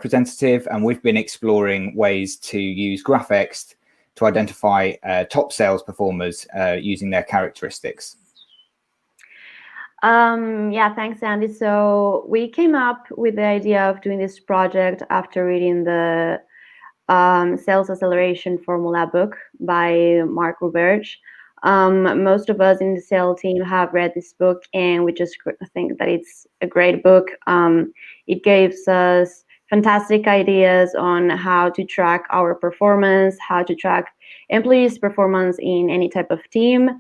representative, and we've been exploring ways to use Graphext to identify top sales performers using their characteristics. Yeah, thanks, Andy. So we came up with the idea of doing this project after reading the Sales Acceleration Formula book by Mark Roberge. Most of us in the sales team have read this book, and we just think that it's a great book. It gives us fantastic ideas on how to track our performance, how to track employees' performance in any type of team,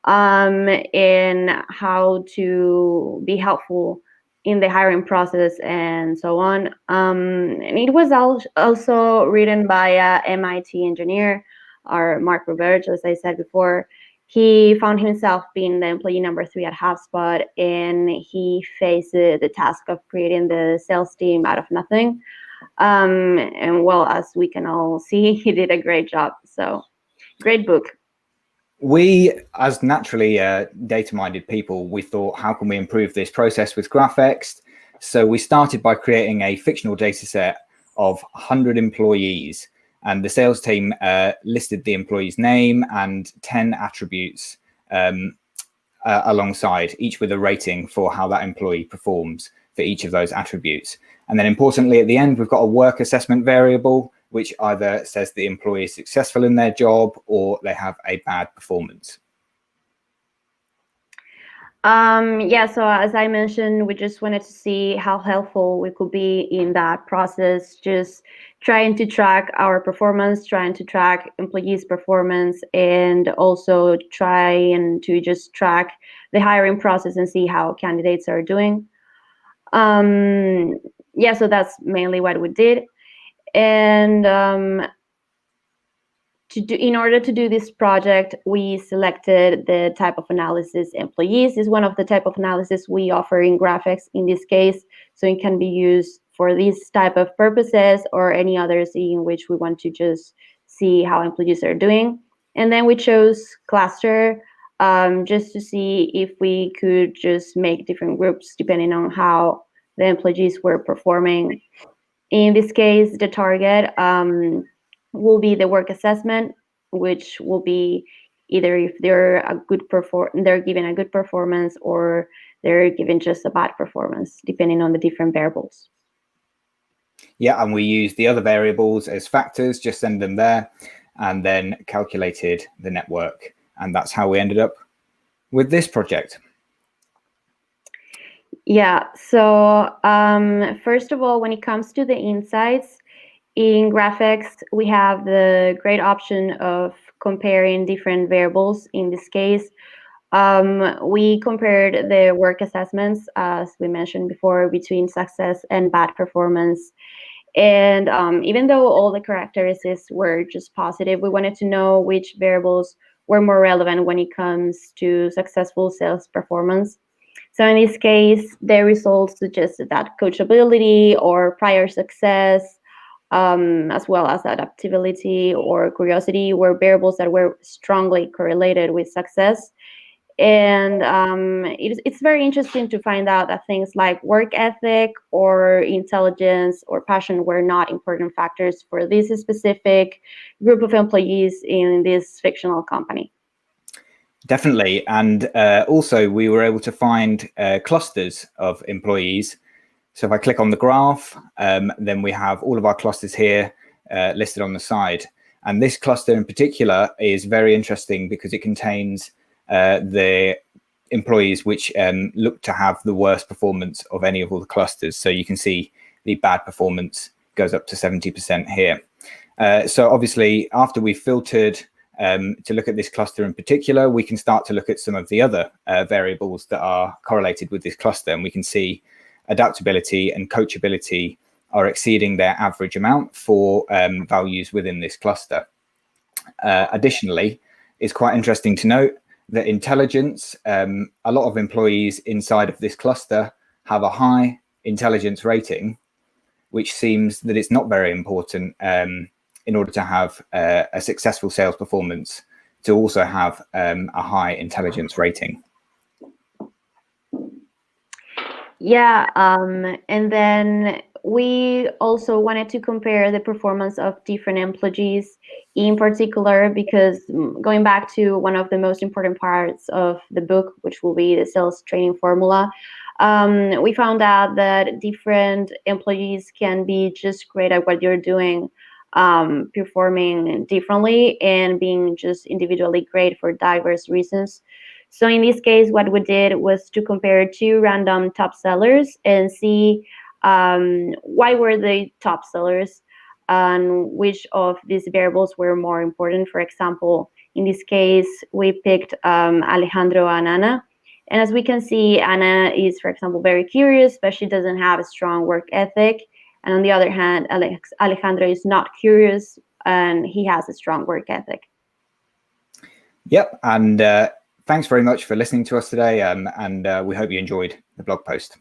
and how to be helpful in the hiring process and so on. And it was also written by a MIT engineer, or Mark Roberge, as I said before. He found himself being the employee number 3 at Hubspot, and he faced the task of creating the sales team out of nothing. And well, as we can all see, he did a great job. So, great book. We, as naturally data-minded people, we thought, how can we improve this process with Graphext? So we started by creating a fictional data set of 100 employees, and the sales team listed the employee's name and 10 attributes alongside, each with a rating for how that employee performs for each of those attributes. And then importantly, at the end, we've got a work assessment variable, which either says the employee is successful in their job or they have a bad performance. Yeah, so as I mentioned, we just wanted to see how helpful we could be in that process, just trying to track our performance, trying to track employees' performance, and also trying to just track the hiring process and see how candidates are doing. Yeah, so that's mainly what we did. And in order to do this project, we selected the type of analysis employees is one of the type of analysis we offer in Graphext in this case. So it can be used for these type of purposes or any others in which we want to just see how employees are doing. And then we chose cluster just to see if we could just make different groups depending on how the employees were performing. In this case, the target will be the work assessment, which will be either if they're they're given a good performance or they're given just a bad performance, depending on the different variables. Yeah, and we use the other variables as factors, just send them there, and then calculated the network. And that's how we ended up with this project. Yeah, so first of all, when it comes to the insights, in Graphext, we have the great option of comparing different variables. In this case, we compared the work assessments, as we mentioned before, between success and bad performance. And even though all the characteristics were just positive, we wanted to know which variables were more relevant when it comes to successful sales performance. So in this case, the results suggested that coachability or prior success, as well as adaptability or curiosity, were variables that were strongly correlated with success. And it's very interesting to find out that things like work ethic or intelligence or passion were not important factors for this specific group of employees in this fictional company. Definitely. And also we were able to find clusters of employees. So if I click on the graph, then we have all of our clusters here listed on the side. And this cluster in particular is very interesting because it contains the employees which look to have the worst performance of any of all the clusters. So you can see the bad performance goes up to 70% here. So obviously, after we've filtered to look at this cluster in particular, we can start to look at some of the other variables that are correlated with this cluster. And we can see adaptability and coachability are exceeding their average amount for values within this cluster. Additionally, it's quite interesting to note that intelligence, a lot of employees inside of this cluster have a high intelligence rating, which seems that it's not very important in order to have a successful sales performance to also have a high intelligence rating. Yeah, and then we also wanted to compare the performance of different employees in particular, because going back to one of the most important parts of the book, which will be the sales training formula, we found out that different employees can be just great at what you're doing, performing differently and being just individually great for diverse reasons. So in this case, what we did was to compare two random top sellers and see why were they top sellers and which of these variables were more important. For example, in this case, we picked Alejandro and Ana. And as we can see, Ana is, for example, very curious, but she doesn't have a strong work ethic. And on the other hand, Alejandro is not curious and he has a strong work ethic. Yep. And thanks very much for listening to us today. And we hope you enjoyed the blog post.